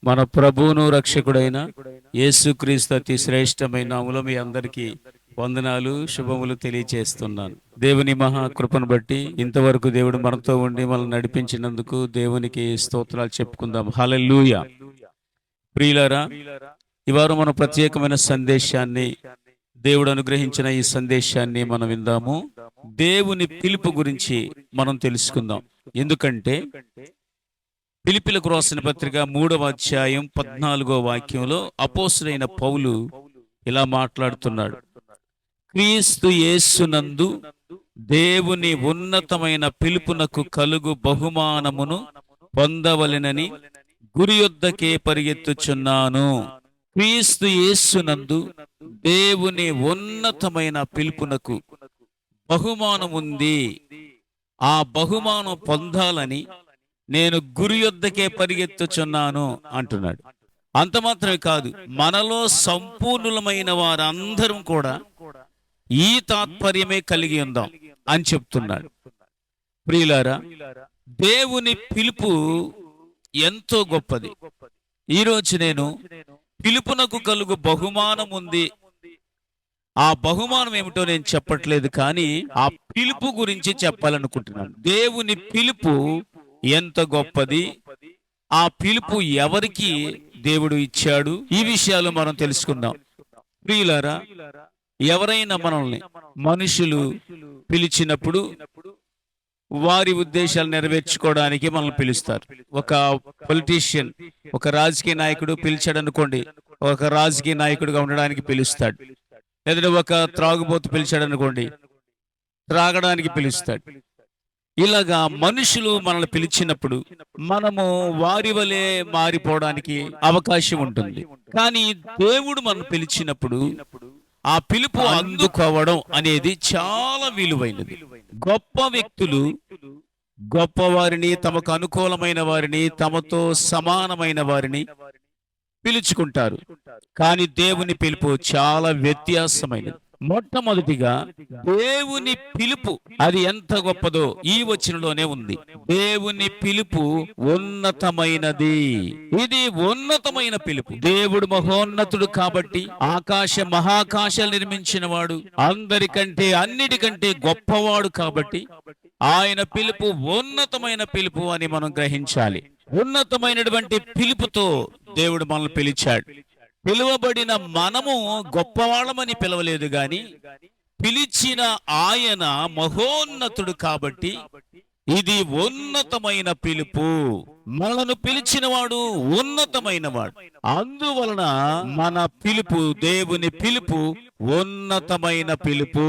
మన ప్రభువును రక్షకుడైన యేసుక్రీస్తు అతి శ్రేష్టమైన నామములో మీ అందరికీ వందనాలు శుభములు తెలియచేస్తున్నాను. దేవుని మహా కృపను బట్టి ఇంతవరకు దేవుడు మనతో ఉండి మనల్ని నడిపించినందుకు దేవునికి స్తోత్రాలు చెప్పుకుందాం. హల్లెలూయా. ప్రియులారా, ఈ వారం మనం ప్రత్యేకమైన సందేశాన్ని, దేవుడు అనుగ్రహించిన ఈ సందేశాన్ని మనం విందాము. దేవుని పిలుపు గురించి మనం తెలుసుకుందాం. ఎందుకంటే ఫిలిప్పీలకు రాసిన పత్రిక 3వ అధ్యాయం 14వ వాక్యంలో అపోస్తలుడైన పౌలు ఇలా మాట్లాడుతున్నాడు. క్రీస్తు యేసునందు దేవుని ఉన్నతమైన పిలుపునకు కలుగు బహుమానమును పొందవలెనని గురి యొద్దకే పరిగెత్తుచున్నాను. క్రీస్తు యేసునందు దేవుని ఉన్నతమైన పిలుపునకు బహుమానం ఉంది. ఆ బహుమానం పొందాలని నేను గురి యొద్దకే పరిగెత్తుచున్నాను అంటున్నాడు. అంత మాత్రమే కాదు, మనలో సంపూర్ణులమైన వారందరం కూడా ఈ తాత్పర్యమే కలిగి ఉందాం అని చెప్తున్నాడు. ప్రియులారా, దేవుని పిలుపు ఎంతో గొప్పది. ఈరోజు నేను పిలుపునకు కలుగు బహుమానం ఉంది, ఆ బహుమానం ఏమిటో నేను చెప్పట్లేదు, కానీ ఆ పిలుపు గురించి చెప్పాలనుకుంటున్నాను. దేవుని పిలుపు ఎంత గొప్పది, ఆ పిలుపు ఎవరికి దేవుడు ఇచ్చాడు, ఈ విషయాలు మనం తెలుసుకుందాం. ప్రియులారా, ఎవరైనా మనల్ని మనుషులు పిలిచినప్పుడు వారి ఉద్దేశాలు నెరవేర్చుకోవడానికి మనల్ని పిలుస్తారు. ఒక పొలిటీషియన్, ఒక రాజకీయ నాయకుడు పిలిచాడు అనుకోండి, ఒక రాజకీయ నాయకుడిగా ఉండడానికి పిలుస్తాడు. లేదా ఒక త్రాగుబోతు పిలిచాడు అనుకోండి, త్రాగడానికి పిలుస్తాడు. ఇలాగా మనుషులు మనల్ని పిలిచినప్పుడు మనము వారి వలె మారిపోవడానికి అవకాశం ఉంటుంది. కానీ దేవుడు మనల్ని పిలిచినప్పుడు ఆ పిలుపు అందుకోవడం అనేది చాలా విలువైనది. గొప్ప వ్యక్తులు గొప్పవారిని, తమకు అనుకూలమైన వారిని, తమతో సమానమైన వారిని పిలుచుకుంటారు. కానీ దేవుని పిలుపు చాలా వ్యత్యాసమైనది. మొట్టమొదటిగా దేవుని పిలుపు అది ఎంత గొప్పదో ఈ వచనంలోనే ఉంది. దేవుని పిలుపు ఉన్నతమైనది. ఇది ఉన్నతమైన పిలుపు. దేవుడు మహోన్నతుడు కాబట్టి, ఆకాశ మహాకాశాలు నిర్మించిన వాడు, అందరికంటే అన్నిటికంటే గొప్పవాడు కాబట్టి ఆయన పిలుపు ఉన్నతమైన పిలుపు అని మనం గ్రహించాలి. ఉన్నతమైనటువంటి పిలుపుతో దేవుడు మనల్ని పిలిచాడు. పిలువబడిన మనము గొప్పవాళ్ళమని పిలవలేదు, గాని పిలిచిన ఆయన మహోన్నతుడు కాబట్టి ఇది ఉన్నతమైన పిలుపు. మనను పిలిచిన వాడు ఉన్నతమైన వాడు. అందువలన మన పిలుపు, దేవుని పిలుపు ఉన్నతమైన పిలుపు.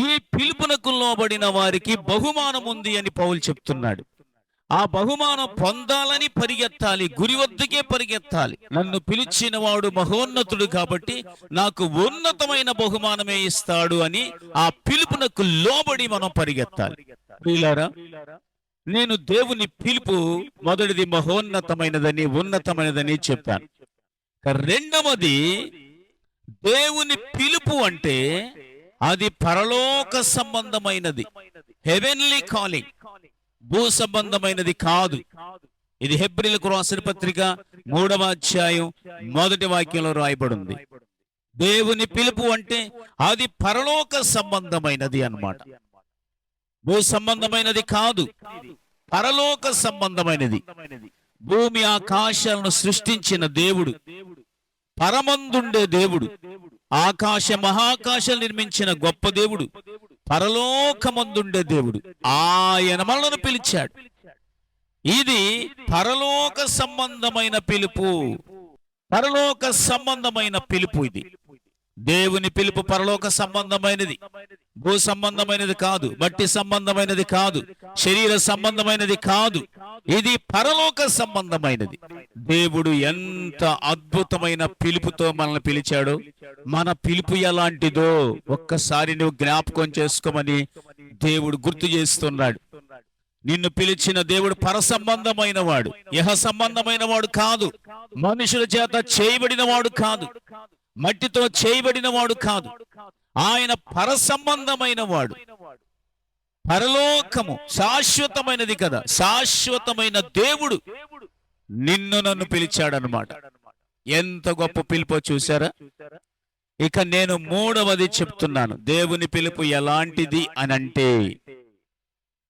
ఈ పిలుపునకు లోబడిన వారికి బహుమానం ఉంది అని పౌలు చెప్తున్నాడు. ఆ బహుమానం పొందాలని పరిగెత్తాలి, గురి వద్దకే పరిగెత్తాలి. నన్ను పిలిచిన వాడు మహోన్నతుడు కాబట్టి నాకు ఉన్నతమైన బహుమానమే ఇస్తాడు అని ఆ పిలుపునకు లోబడి మనం పరిగెత్తాలి. ప్రియులారా, నేను దేవుని పిలుపు మొదటిది మహోన్నతమైనదని, ఉన్నతమైనదని చెప్పాను. రెండవది, దేవుని పిలుపు అంటే అది పరలోక సంబంధమైనది, హెవెన్లీ కాలింగ్, భూ సంబంధమైనది కాదు. ఇది హెబ్రీయులకు రాసిన పత్రిక 3వ అధ్యాయం 1వ వాక్యంలో రాయబడింది. దేవుని పిలుపు అంటే అది పరలోక సంబంధమైనది అన్నమాట. భూ సంబంధమైనది కాదు, పరలోక సంబంధమైనది. భూమి ఆకాశాలను సృష్టించిన దేవుడు, పరమందుండే దేవుడు, ఆకాశ మహాకాశాలు నిర్మించిన గొప్ప దేవుడు, పరలోకమందుండే దేవుడు, ఆయన మనల్ని పిలిచాడు. ఇది పరలోక సంబంధమైన పిలుపు. పరలోక సంబంధమైన పిలుపు ఇది. దేవుని పిలుపు పరలోక సంబంధమైనది, భూ సంబంధమైనది కాదు, మట్టి సంబంధమైనది కాదు, శరీర సంబంధమైనది కాదు. ఇది పరలోక సంబంధమైనది. దేవుడు ఎంత అద్భుతమైన పిలుపుతో మనల్ని పిలిచాడో, మన పిలుపు ఎలాంటిదో ఒక్కసారి నువ్వు జ్ఞాపకం చేసుకోమని దేవుడు గుర్తు చేస్తున్నాడు. నిన్ను పిలిచిన దేవుడు పర సంబంధమైన వాడు, యహ సంబంధమైన వాడు కాదు, మనుషుల చేత చేయబడిన వాడు కాదు, మట్టితో చేయబడిన వాడు కాదు. ఆయన పర సంబంధమైన వాడు. పరలోకము శాశ్వతమైనది కదా, శాశ్వతమైన దేవుడు. నిన్ను నన్ను పిలిచాడనమాట. ఎంత గొప్ప పిలుపో చూసారా? ఇక నేను మూడవది చెప్తున్నాను. దేవుని పిలుపు ఎలాంటిది అని అంటే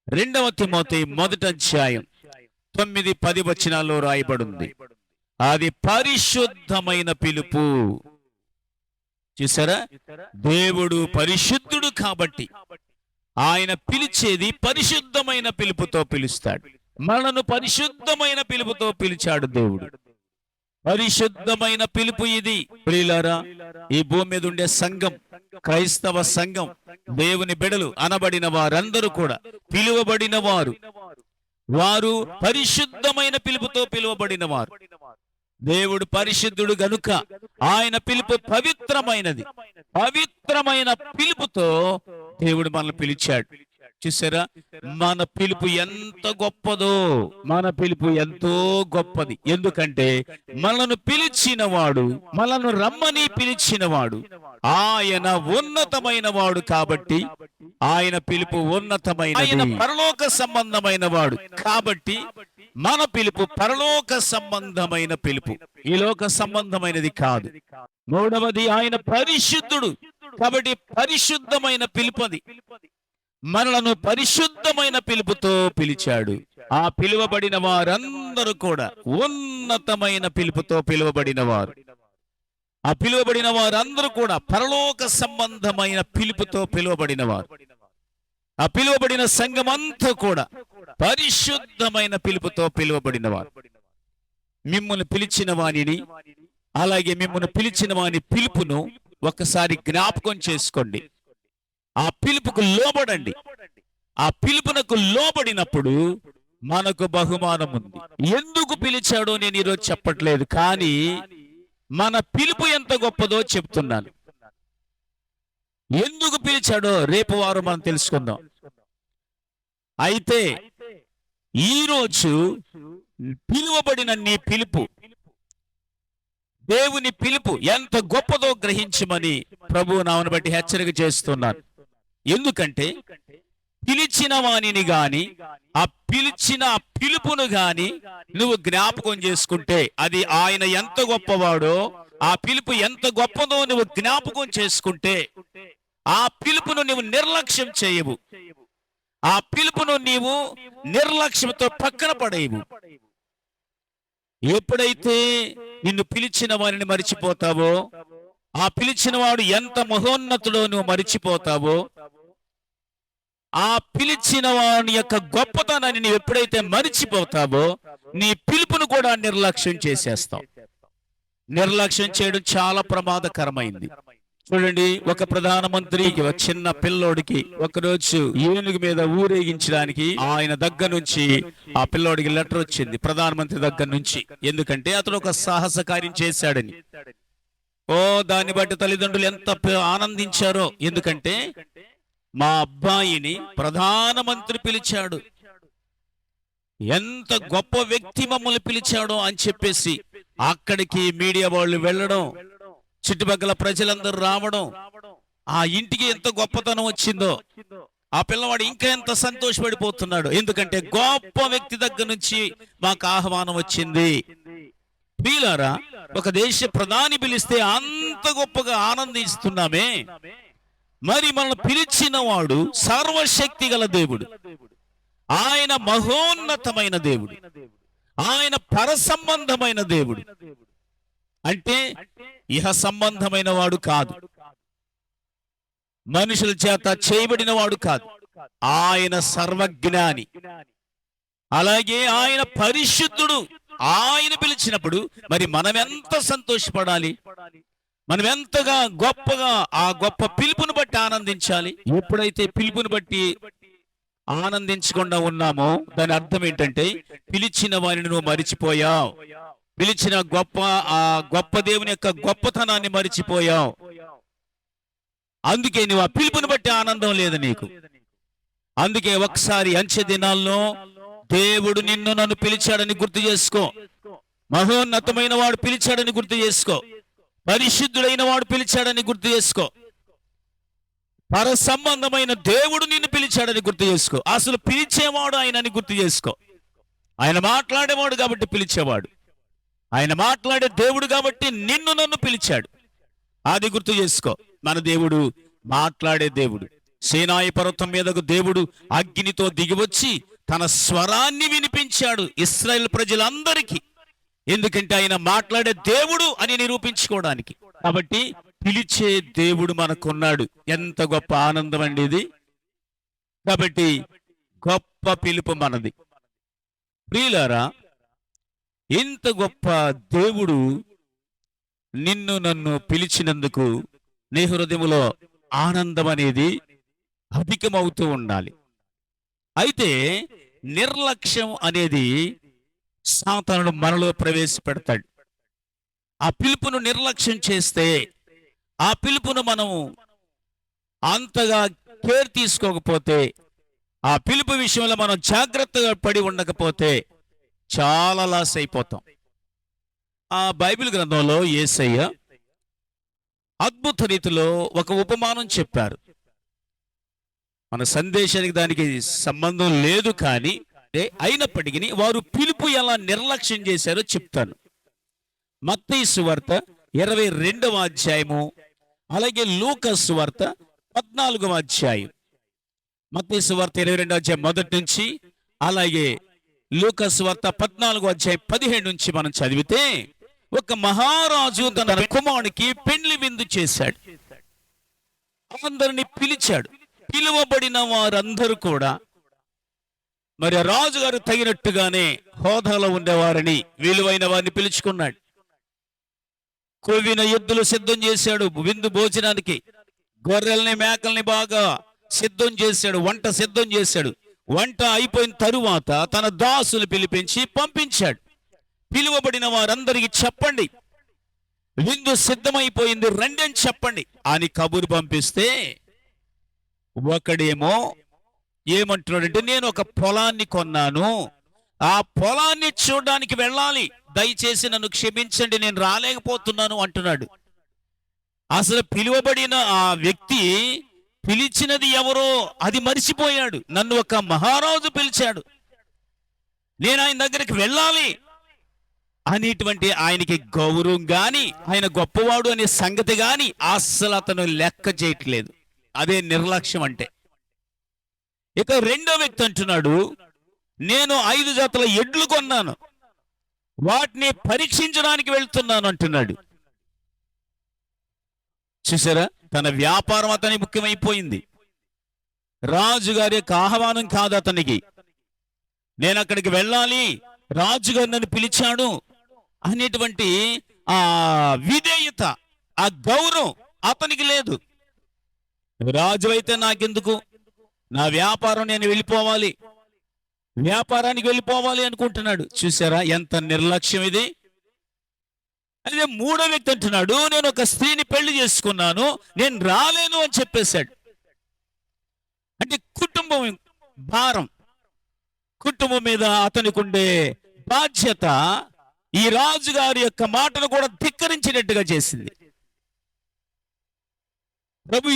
2 తిమోతి 1:9-10 వచనాల్లో రాయబడింది. అది పరిశుద్ధమైన పిలుపు. చూసారా? దేవుడు పరిశుద్ధుడు కాబట్టి ఆయన పిలిచేది పరిశుద్ధమైన పిలుపుతో పిలుస్తాడు. మనను పరిశుద్ధమైన పిలుపుతో పిలిచాడు దేవుడు. పరిశుద్ధమైన పిలుపు ఇది. ప్రియులారా, ఈ భూమి మీద ఉండే సంఘం, క్రైస్తవ సంఘం, దేవుని బిడలు అనబడిన వారందరూ కూడా పిలువబడిన వారు, వారు పరిశుద్ధమైన పిలుపుతో పిలువబడిన వారు. దేవుడు పరిశుద్ధుడు గనుక ఆయన పిలుపు పవిత్రమైనది. పవిత్రమైన పిలుపుతో దేవుడు మనల్ని పిలిచాడు. చూసారా? మన పిలుపు ఎంత గొప్పదో, మన పిలుపు ఎంతో గొప్పది. ఎందుకంటే మనను పిలిచిన వాడు, మనను రమ్మని పిలిచిన వాడు ఆయన ఉన్నతమైన వాడు కాబట్టి ఆయన పిలుపు ఉన్నతమైన, ఆయన పరలోక సంబంధమైన వాడు కాబట్టి మన పిలుపు పరలోక సంబంధమైన పిలుపు, ఈ లోక సంబంధమైనది కాదు. మూడవది, ఆయన పరిశుద్ధుడు కాబట్టి పరిశుద్ధమైన పిలుపది. మనలను పరిశుద్ధమైన పిలుపుతో పిలిచాడు. ఆ పిలువబడిన వారందరూ కూడా ఉన్నతమైన పిలుపుతో పిలువబడిన వారు. ఆ పిలువబడిన వారందరూ కూడా పరలోక సంబంధమైన పిలుపుతో పిలువబడిన వారు. ఆ పిలువబడిన సంఘమంతా కూడా పరిశుద్ధమైన పిలుపుతో పిలువబడిన వారు. మిమ్మల్ని పిలిచిన వానిని, అలాగే మిమ్మల్ని పిలిచిన వాని పిలుపును ఒకసారి జ్ఞాపకం చేసుకోండి. ఆ పిలుపుకు లోబడండి. ఆ పిలుపునకు లోబడినప్పుడు మనకు బహుమానం ఉంది. ఎందుకు పిలిచాడో నేను ఈరోజు చెప్పట్లేదు, కానీ మన పిలుపు ఎంత గొప్పదో చెప్తున్నాను. ఎందుకు పిలిచాడో రేపు వారం మనం తెలుసుకుందాం. అయితే ఈరోజు పిలువబడిన నీ పిలుపు, దేవుని పిలుపు ఎంత గొప్పదో గ్రహించమని ప్రభువు నామమును బట్టి హెచ్చరిక చేస్తున్నాను. ఎందుకంటే పిలిచిన వానిని గాని, ఆ పిలిచిన పిలుపును గాని నువ్వు జ్ఞాపకం చేసుకుంటే అది ఆయన ఎంత గొప్పవాడో, ఆ పిలుపు ఎంత గొప్పదో నువ్వు జ్ఞాపకం చేసుకుంటే ఆ పిలుపును నువ్వు నిర్లక్ష్యం చేయవు. ఆ పిలుపును నీవు నిర్లక్ష్యంతో పక్కన పడేవు. ఎప్పుడైతే నిన్ను పిలిచిన వారిని మరిచిపోతావో, ఆ పిలిచిన వాడు ఎంత మహోన్నతుడో నువ్వు మరిచిపోతావో, ఆ పిలిచిన వాని యొక్క గొప్పతనాన్ని నువ్వు ఎప్పుడైతే మరిచిపోతావో నీ పిలుపును కూడా నిర్లక్ష్యం చేసేస్తావు. నిర్లక్ష్యం చేయడం చాలా ప్రమాదకరమైంది. చూడండి, ఒక ప్రధానమంత్రికి ఒక చిన్న పిల్లోడికి ఒకరోజు ఏనుగు మీద ఊరేగించడానికి ఆయన దగ్గర నుంచి ఆ పిల్లోడికి లెటర్ వచ్చింది, ప్రధానమంత్రి దగ్గర నుంచి. ఎందుకంటే అతను ఒక సాహస కార్యం చేశాడని. దాన్ని బట్టి తల్లిదండ్రులు ఎంత ఆనందించారో. ఎందుకంటే మా అబ్బాయిని ప్రధానమంత్రి పిలిచాడు, ఎంత గొప్ప వ్యక్తి మమ్మల్ని పిలిచాడో అని చెప్పేసి అక్కడికి మీడియా వాళ్ళు వెళ్ళడం, చుట్టుపక్కల ప్రజలందరూ రావడం, ఆ ఇంటికి ఎంత గొప్పతనం వచ్చిందో, ఆ పిల్లవాడు ఇంకా ఎంత సంతోషపడిపోతున్నాడు. ఎందుకంటే గొప్ప వ్యక్తి దగ్గర నుంచి మాకు ఆహ్వానం వచ్చింది. ప్రియులారా, ఒక దేశ ప్రధాని పిలిస్తే అంత గొప్పగా ఆనందిస్తున్నామే, మరి మనల్ని పిలిచిన వాడు సర్వశక్తి గల దేవుడు, ఆయన మహోన్నతమైన దేవుడు, ఆయన పరసంబంధమైన దేవుడు. అంటే ఇహ సంబంధమైన వాడు కాదు, మనుషుల చేత చేయబడిన వాడు కాదు. ఆయన సర్వజ్ఞాని, అలాగే ఆయన పరిశుద్ధుడు. ఆయన పిలిచినప్పుడు మరి మనం ఎంత సంతోషపడాలి, మనం ఎంతగా గొప్పగా ఆ గొప్ప పిలుపుని బట్టి ఆనందించాలి. ఎప్పుడైతే పిలుపుని బట్టి ఆనందించకుండా ఉన్నామో దాని అర్థం ఏంటంటే పిలిచిన వారిని నువ్వు మరిచిపోయావు, పిలిచిన ఆ గొప్ప దేవుని యొక్క గొప్పతనాన్ని మరిచిపోయావు. అందుకే నువ్వు ఆ పిలుపుని బట్టి ఆనందం లేదు నీకు. అందుకే ఒకసారి అంచె దినాల్లో దేవుడు నిన్ను నన్ను పిలిచాడని గుర్తు చేసుకో. మహోన్నతమైన వాడు పిలిచాడని గుర్తు చేసుకో. పరిశుద్ధుడైన వాడు పిలిచాడని గుర్తు చేసుకో. పర సంబంధమైన దేవుడు నిన్ను పిలిచాడని గుర్తు చేసుకో. అసలు పిలిచేవాడు ఆయనని గుర్తు చేసుకో. ఆయన మాట్లాడేవాడు కాబట్టి పిలిచేవాడు. ఆయన మాట్లాడే దేవుడు కాబట్టి నిన్ను నన్ను పిలిచాడు. అది గుర్తు చేసుకో. మన దేవుడు మాట్లాడే దేవుడు. సీనాయి పర్వతం మీదకు దేవుడు అగ్నితో దిగివచ్చి తన స్వరాన్ని వినిపించాడు ఇశ్రాయేలు ప్రజలందరికీ. ఎందుకంటే ఆయన మాట్లాడే దేవుడు అని నిరూపించుకోవడానికి. కాబట్టి పిలిచే దేవుడు మనకున్నాడు. ఎంత గొప్ప ఆనందం అండి ఇది. కాబట్టి గొప్ప పిలుపు మనది. ప్రియులారా, ఇంత గొప్ప దేవుడు నిన్ను నన్ను పిలిచినందుకు నీ హృదయములో ఆనందం అనేది అధికమవుతూ ఉండాలి. అయితే నిర్లక్ష్యం అనేది సాతానుడు మనలో ప్రవేశపెడతాడు. ఆ పిలుపును నిర్లక్ష్యం చేస్తే, ఆ పిలుపును మనం అంతగా కేర్ తీసుకోకపోతే, ఆ పిలుపు విషయంలో మనం జాగ్రత్తగా పడి ఉండకపోతే చాలా లాస్ అయిపోతాం. ఆ బైబిల్ గ్రంథంలో యేసయ్య అద్భుత రీతిలో ఒక ఉపమానం చెప్పారు. మన సందేశానికి దానికి సంబంధం లేదు, కానీ అయినప్పటికీ వారు పిలుపు ఎలా నిర్లక్ష్యం చేశారో చెప్తాను. మత్తయి సువార్త 22వ అధ్యాయము, అలాగే లూకా సువార్త 14వ అధ్యాయం. మత్తయి సువార్త 22వ అధ్యాయం మొదటి నుంచి, అలాగే లూకా సువార్త 14వ అధ్యాయం 17 నుంచి మనం చదివితే, ఒక మహారాజు తన కుమారునికి పెండ్లి విందు చేశాడు. అందరిని పిలిచాడు. పిలువబడిన వారందరూ కూడా మరి రాజుగారు తగినట్టుగానే హోదాలో ఉండేవారని విలువైన వారిని పిలుచుకున్నాడు. కొవ్విన ఎద్దులు సిద్ధం చేశాడు విందు భోజనానికి. గొర్రెల్ని మేకల్ని బాగా సిద్ధం చేశాడు. వంట సిద్ధం చేశాడు. వంట అయిపోయిన తరువాత తన దాసులు పిలిపించి పంపించాడు. పిలువబడిన వారందరికీ చెప్పండి, విందు సిద్ధమైపోయింది, రండి అని చెప్పండి అని కబురు పంపిస్తే, ఒకడేమో ఏమంటున్నాడంటే, నేను ఒక పొలాన్ని కొన్నాను, ఆ పొలాన్ని చూడడానికి వెళ్ళాలి, దయచేసి నన్ను క్షమించండి, నేను రాలేకపోతున్నాను అంటున్నాడు. అసలు పిలువబడిన ఆ వ్యక్తి పిలిచినది ఎవరో అది మరిచిపోయాడు. నన్ను ఒక మహారాజు పిలిచాడు, నేను ఆయన దగ్గరికి వెళ్ళాలి అనేటువంటి ఆయనకి గౌరవం గాని, ఆయన గొప్పవాడు అనే సంగతి గాని అస్సలు అతను లెక్క చేయట్లేదు. అదే నిర్లక్ష్యం అంటే. ఇక రెండో వ్యక్తి అంటున్నాడు, నేను 5 జతల ఎడ్లు కొన్నాను, వాటిని పరీక్షించడానికి వెళ్తున్నాను అంటున్నాడు. చూసారా, తన వ్యాపారం అతనికి ముఖ్యమైపోయింది. రాజుగారి యొక్క ఆహ్వానం కాదు అతనికి. నేను అక్కడికి వెళ్ళాలి, రాజుగారు నన్ను పిలిచాడు అనేటువంటి ఆ విధేయత, ఆ గౌరవం అతనికి లేదు. రాజు అయితే నాకెందుకు, నా వ్యాపారం నేను వెళ్ళిపోవాలి, వ్యాపారానికి వెళ్ళిపోవాలి అనుకుంటున్నాడు. చూసారా ఎంత నిర్లక్ష్యం ఇది. అదే మూడో వ్యక్తి అంటున్నాడు, నేను ఒక స్త్రీని పెళ్లి చేసుకున్నాను, నేను రాలేను అని చెప్పేశాడు. అంటే కుటుంబం భారం, కుటుంబం మీద అతనికి ఉండే బాధ్యత ఈ రాజుగారి యొక్క మాటను కూడా ధిక్కరించినట్టుగా చేసింది. ప్రభు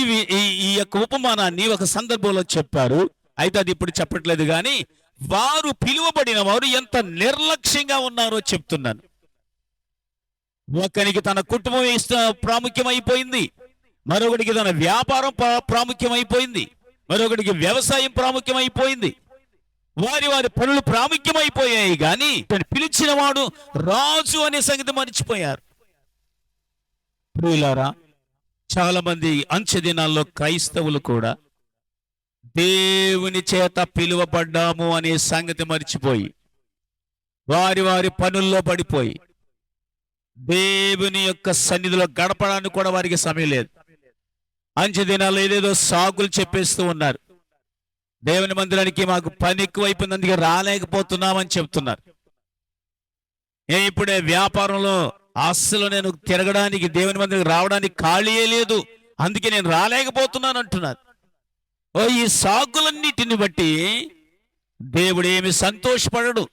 ఈ యొక్క ఉపమానాన్ని ఒక సందర్భంలో చెప్పారు. అయితే అది ఇప్పుడు చెప్పట్లేదు, కానీ వారు పిలువబడిన వారు ఎంత నిర్లక్ష్యంగా ఉన్నారో చెప్తున్నాను. ఒకరికి తన కుటుంబం ప్రాముఖ్యమైపోయింది, మరొకటికి తన వ్యాపారం ప్రాముఖ్యమైపోయింది, మరొకటికి వ్యవసాయం ప్రాముఖ్యమైపోయింది. వారి వారి పనులు ప్రాముఖ్యమైపోయాయి, కానీ పిలిచిన వాడు రాజు అనే సంగతి మర్చిపోయారు. ప్రియులారా, చాలా మంది అంచె దినాల్లో క్రైస్తవులు కూడా దేవుని చేత పిలువబడ్డాము అనే సంగతి మర్చిపోయి వారి వారి పనుల్లో పడిపోయి దేవుని యొక్క సన్నిధిలో గడపడానికి కూడా వారికి సమయం లేదు. అంచె దినాల్లో ఏదేదో సాకులు చెప్పేస్తూ ఉన్నారు. దేవుని మందిరానికి మాకు పని ఎక్కువైపోయింది, అందుకే రాలేకపోతున్నామని చెప్తున్నారు. ఇప్పుడే వ్యాపారంలో అస్సలు నేను తిరగడానికి, దేవుని మందిరానికి రావడానికి ఖాళీయే లేదు, అందుకే నేను రాలేకపోతున్నాను అంటున్నారు. ఈ సాకులన్నిటిని బట్టి దేవుడు ఏమి సంతోషపడడు.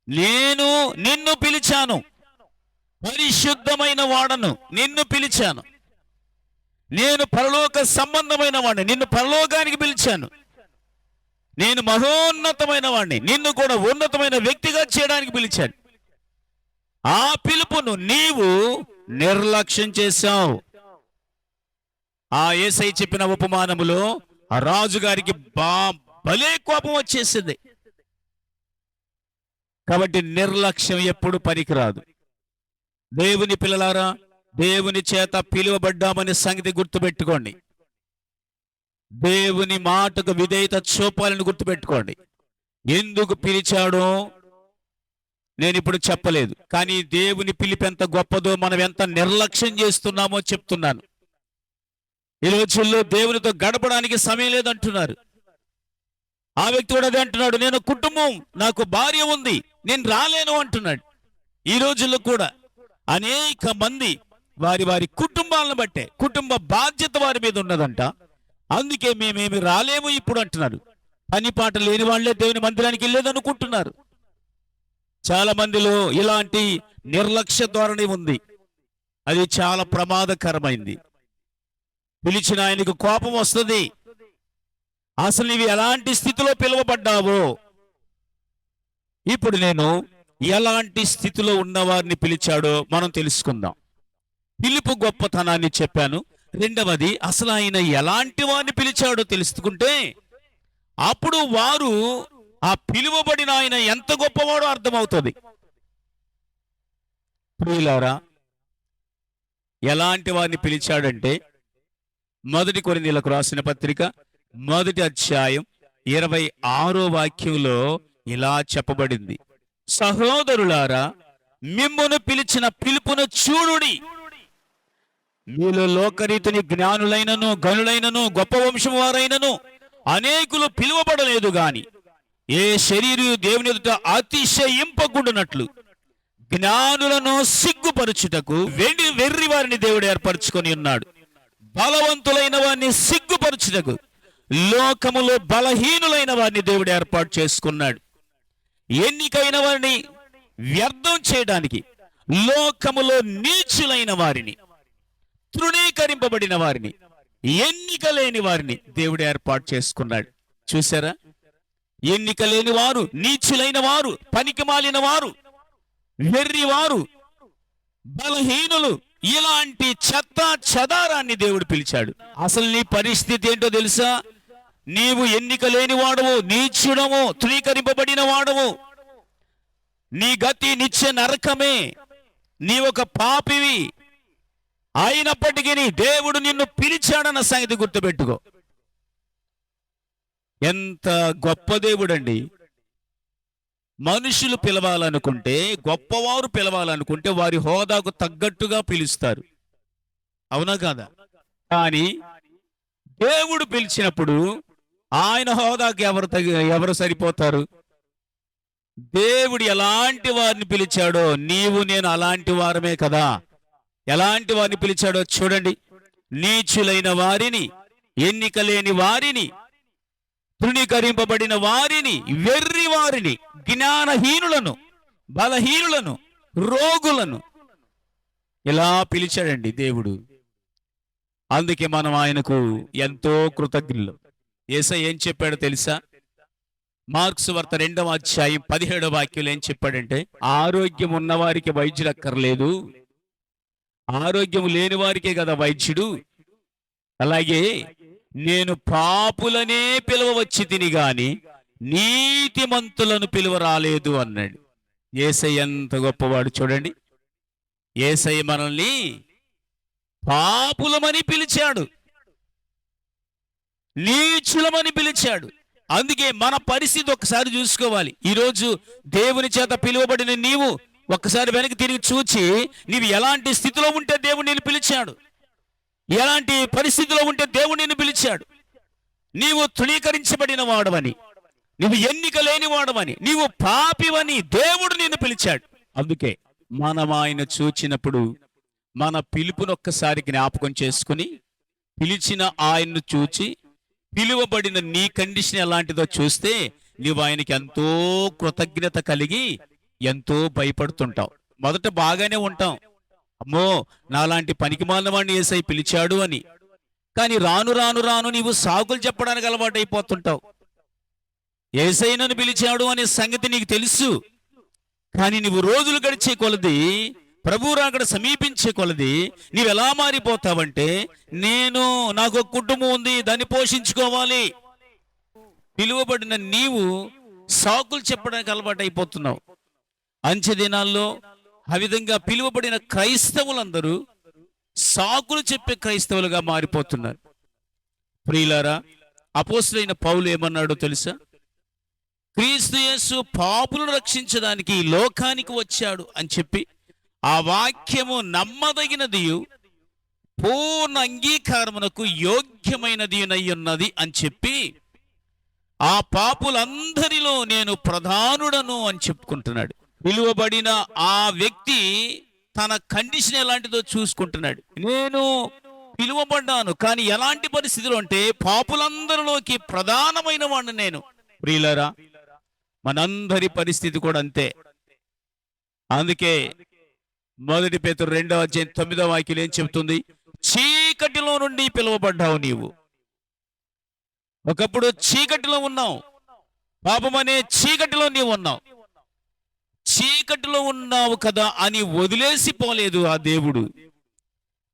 నేను నిన్ను పిలిచాను, పరిశుద్ధమైన వాడను, నిన్ను పిలిచాను, నేను పరలోక సంబంధమైన వాడిని, నిన్ను పరలోకానికి పిలిచాను, నేను మహోన్నతమైన వాడిని, నిన్ను కూడా ఉన్నతమైన వ్యక్తిగా చేయడానికి పిలిచాను. ఆ పిలుపును నీవు నిర్లక్ష్యం చేశావు. ఆ యేసయ్య చెప్పిన ఉపమానములో ఆ రాజుగారికి భలే కోపం వచ్చేసింది. కాబట్టి నిర్లక్ష్యం ఎప్పుడు పనికిరాదు. దేవుని పిల్లలారా, దేవుని చేత పిలువబడ్డామనే సంగతి గుర్తుపెట్టుకోండి. దేవుని మాటకు విధేయత చూపాలని గుర్తుపెట్టుకోండి. ఎందుకు పిలిచాడో నేను ఇప్పుడు చెప్పలేదు, కానీ దేవుని పిలుపు ఎంత గొప్పదో మనం ఎంత నిర్లక్ష్యం చేస్తున్నామో చెప్తున్నాను. ఈ రోజుల్లో దేవునితో గడపడానికి సమయం లేదంటున్నారు. ఆ వ్యక్తి కూడా అదే అంటున్నాడు, నేను కుటుంబం, నాకు భార్య ఉంది, నేను రాలేను అంటున్నాడు. ఈ రోజుల్లో కూడా అనేక మంది వారి వారి కుటుంబాలను బట్టే కుటుంబ బాధ్యత వారి మీద ఉన్నదంట, అందుకే మేమేమి రాలేము ఇప్పుడు అంటున్నారు. పని పాట లేని వాళ్లే దేవుని మందిరానికి వెళ్ళేదనుకుంటున్నారు. చాలా మందిలో ఇలాంటి నిర్లక్ష్య ధోరణి ఉంది. అది చాలా ప్రమాదకరమైంది. పిలిచిన ఆయనకు కోపం వస్తుంది. అసలు నీవు ఎలాంటి స్థితిలో పిలువబడ్డావో, ఇప్పుడు నేను ఎలాంటి స్థితిలో ఉన్నవారిని పిలిచాడో మనం తెలుసుకుందాం. పిలుపు గొప్పతనాన్ని చెప్పాను. రెండవది, అసలు ఆయన ఎలాంటి వారిని పిలిచాడో తెలుసుకుంటే అప్పుడు వారు ఆ పిలువబడిన ఆయన ఎంత గొప్పవాడో అర్థమవుతుంది. ప్రియులారా, ఎలాంటి వారిని పిలిచాడంటే 1 కొరింథీయులకు రాసిన పత్రిక 1వ అధ్యాయం 26వ వాక్యంలో ఇలా చెప్పబడింది, సహోదరులారా, మిమ్మును పిలిచిన పిలుపును చూడుడి. మీలో లోకరీతిని జ్ఞానులైనను గనులైనను గొప్ప వంశం వారైనను అనేకులు పిలువబడలేదు గాని ఏ శరీరు దేవుని ఎదుట అతిశయింపకుండునట్లు జ్ఞానులను సిగ్గుపరచుటకు వెర్రి వారిని దేవుడు ఏర్పరచుకొని ఉన్నాడు. బలవంతులైన వారిని సిగ్గుపరచుటకు లోకములో బలహీనులైన వారిని దేవుడు ఏర్పాటు చేసుకున్నాడు. ఎన్నికైన వారిని వ్యర్థం చేయడానికి లోకములో నీచులైన వారిని, తృణీకరింపబడిన వారిని, ఎన్నిక లేని వారిని దేవుడు ఏర్పాటు చేసుకున్నాడు. చూసారా, ఎన్నిక లేని వారు, నీచులైన వారు, పనికి మాలిన వారు, వెర్రివారు, బలహీనులు, ఇలాంటి చెత్త చెదారాన్ని దేవుడు పిలిచాడు. అసలు నీ పరిస్థితి ఏంటో తెలుసా? నీవు ఎన్నిక లేని వాడవు, నీచుడము, తృణీకరింపబడిన వాడవు. నీ గతి నిత్య నరకమే. నీ ఒక పాపివి. అయినప్పటికీ దేవుడు నిన్ను పిలిచాడన్న సంగతి గుర్తుపెట్టుకో. ఎంత గొప్ప దేవుడండి. మనుషులు పిలవాలనుకుంటే, గొప్పవారు పిలవాలనుకుంటే వారి హోదాకు తగ్గట్టుగా పిలుస్తారు, అవునా కాదా? కానీ దేవుడు పిలిచినప్పుడు ఆయన హోదాకి ఎవరు సరిపోతారు? దేవుడు ఎలాంటి వారిని పిలిచాడో నీవు నేను అలాంటి వారమే కదా. ఎలాంటి వారిని పిలిచాడో చూడండి. నీచులైన వారిని, ఎన్నిక లేని వారిని, తృణీకరింపబడిన వారిని, వెర్రి వారిని, జ్ఞానహీనులను, బలహీనులను, రోగులను ఇలా పిలిచాడండి దేవుడు. అందుకే మనం ఆయనకు ఎంతో కృతజ్ఞులు. యేసయ్య ఏం చెప్పాడో తెలుసా? మార్క్స్ వార్త 2వ అధ్యాయం 17వ వాక్యంలో ఏం చెప్పాడంటే, ఆరోగ్యం ఉన్నవారికి వైద్యుడు అక్కర్లేదు, ఆరోగ్యం లేని వారికే కదా వైద్యుడు. అలాగే నేను పాపులనే పిలువవచ్చి తిని గాని నీతిమంతులను పిలువ రాలేదు అన్నాడు. యేసయ్య ఎంత గొప్పవాడు చూడండి. యేసయ్య మనల్ని పాపులమని పిలిచాడు, నీచులమని పిలిచాడు. అందుకే మన పరిస్థితి ఒక్కసారి చూసుకోవాలి. ఈరోజు దేవుని చేత పిలువబడిన నీవు ఒక్కసారి వెనక్కి తిరిగి చూచి నీవు ఎలాంటి స్థితిలో ఉంటే దేవుడు నిన్ను పిలిచాడు, ఎలాంటి పరిస్థితిలో ఉంటే దేవుడు నిన్ను పిలిచాడు. నీవు తృణీకరించబడిన వాడవని, నీవు ఎన్నిక లేని వాడవని, నీవు పాపివని దేవుడు నిన్ను పిలిచాడు. అందుకే మనం ఆయన చూచినప్పుడు మన పిలుపును ఒక్కసారి జ్ఞాపకం చేసుకుని, పిలిచిన ఆయన్ను చూచి పిలువబడిన నీ కండిషన్ ఎలాంటిదో చూస్తే నీవు ఆయనకి ఎంతో కృతజ్ఞత కలిగి ఎంతో భయపడుతుంటావు. మొదట బాగానే ఉంటాం, అమ్మో నాలాంటి పనికిమాలిన వాడిని యేసయ్య పిలిచాడు అని. కానీ రాను రాను రాను నీవు సాకులు చెప్పడానికి అలవాటు అయిపోతుంటావు. యేసయ్యను పిలిచాడు అనే సంగతి నీకు తెలుసు. కానీ నువ్వు రోజులు గడిచే కొలది, ప్రభు రాకడ సమీపించే కొలది నీవెలా మారిపోతావంటే, నాకు ఒక కుటుంబం ఉంది, దాన్ని పోషించుకోవాలి. పిలువబడిన నీవు సాకులు చెప్పడానికి అలవాటు అయిపోతున్నావు. అంచె దినాల్లో ఆ విధంగా పిలువబడిన క్రైస్తవులందరూ సాకులు చెప్పే క్రైస్తవులుగా మారిపోతున్నారు. ప్రియులారా, అపోస్తలుడైన పౌలు ఏమన్నాడో తెలుసా? క్రీస్తు యేసు పాపులను రక్షించడానికి ఈ లోకానికి వచ్చాడు అని చెప్పి, ఆ వాక్యము నమ్మదగినది, పూర్ణ అంగీకారమునకు యోగ్యమైనది ఉన్నది అని చెప్పి, ఆ పాపులందరిలో నేను ప్రధానుడను అని చెప్పుకుంటున్నాడు. పిలువబడిన ఆ వ్యక్తి తన కండిషన్ ఎలాంటిదో చూసుకుంటున్నాడు. నేను పిలువబడ్డాను, కానీ ఎలాంటి పరిస్థితులు అంటే పాపులందరిలోకి ప్రధానమైన వాడిని నేను. ప్రియులారా, మనందరి పరిస్థితి కూడా అంతే. అందుకే 1 పేతురు 2వ అధ్యాయం 9వ వాక్యం ఏం చెబుతుంది? చీకటిలో నుండి పిలువబడ్డావు నీవు. ఒకప్పుడు చీకటిలో ఉన్నావు, పాపమనే చీకటిలో నీవు ఉన్నావు. చీకటిలో ఉన్నావు కదా అని వదిలేసిపోలేదు ఆ దేవుడు.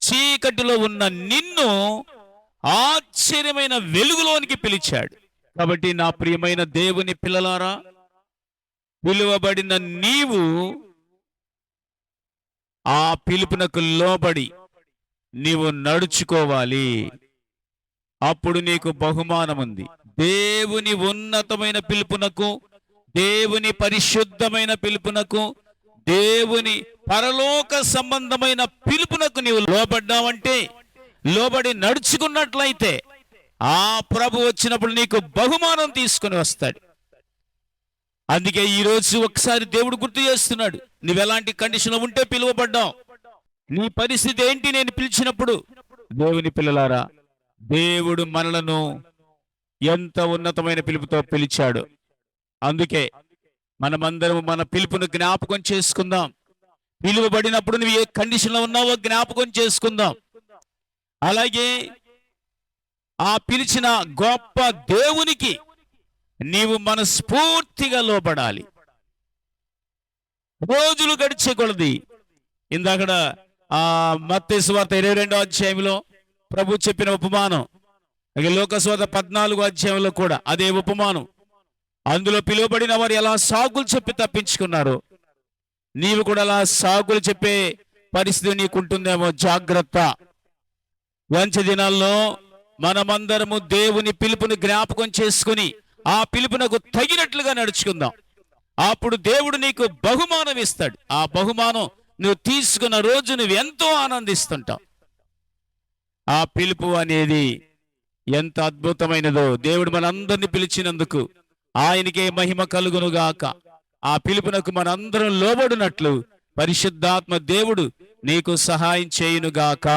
చీకటిలో ఉన్న నిన్ను ఆశ్చర్యమైన వెలుగులోనికి పిలిచాడు. కాబట్టి నా ప్రియమైన దేవుని పిల్లలారా, పిలువబడిన నీవు ఆ పిలుపునకు లోబడి నీవు నడుచుకోవాలి. అప్పుడు నీకు బహుమానం ఉంది. దేవుని ఉన్నతమైన పిలుపునకు, దేవుని పరిశుద్ధమైన పిలుపునకు, దేవుని పరలోక సంబంధమైన పిలుపునకు నీవు లోబడ్డావంటే, లోబడి నడుచుకున్నట్లయితే, ఆ ప్రభు వచ్చినప్పుడు నీకు బహుమానం తీసుకుని వస్తాడు. అందుకే ఈరోజు ఒకసారి దేవుడు గుర్తు చేస్తున్నాడు, నువ్వెలాంటి కండిషన్లో ఉంటే పిలువబడ్డావు, నీ పరిస్థితి ఏంటి నేను పిలిచినప్పుడు. దేవుని పిల్లలారా, దేవుడు మనలను ఎంత ఉన్నతమైన పిలుపుతో పిలిచాడు. అందుకే మనమందరం మన పిలుపును జ్ఞాపకం చేసుకుందాం. పిలువబడినప్పుడు నువ్వు ఏ కండిషన్లో ఉన్నావో జ్ఞాపకం చేసుకుందాం. అలాగే ఆ పిలిచిన గొప్ప దేవునికి నీవు మనస్ఫూర్తిగా లోబడాలి. రోజులు గడిచే కొలది, ఇందాకడ మత్తయి సువార్త 22వ అధ్యాయంలో ప్రభు చెప్పిన ఉపమానం, లోక సువార్త 14వ అధ్యాయంలో కూడా అదే ఉపమానం. అందులో పిలువబడిన వారు ఎలా సాకులు చెప్పి తప్పించుకున్నారు, నీవు కూడా అలా సాకులు చెప్పే పరిస్థితి నీకుంటుందేమో, జాగ్రత్త. అంచె దినాల్లో మనమందరము దేవుని పిలుపుని జ్ఞాపకం చేసుకుని ఆ పిలుపునకు తగినట్లుగా నడుచుకుందాం. అప్పుడు దేవుడు నీకు బహుమానం ఇస్తాడు. ఆ బహుమానం నువ్వు తీసుకున్న రోజు నువ్వు ఎంతో ఆనందిస్తుంటావు. ఆ పిలుపు అనేది ఎంత అద్భుతమైనదో. దేవుడు మనందరిని పిలిచినందుకు ఆయనకే మహిమ కలుగునుగాక. ఆ పిలుపునకు మనందరం లోబడినట్లు పరిశుద్ధాత్మ దేవుడు నీకు సహాయం చేయునుగాక.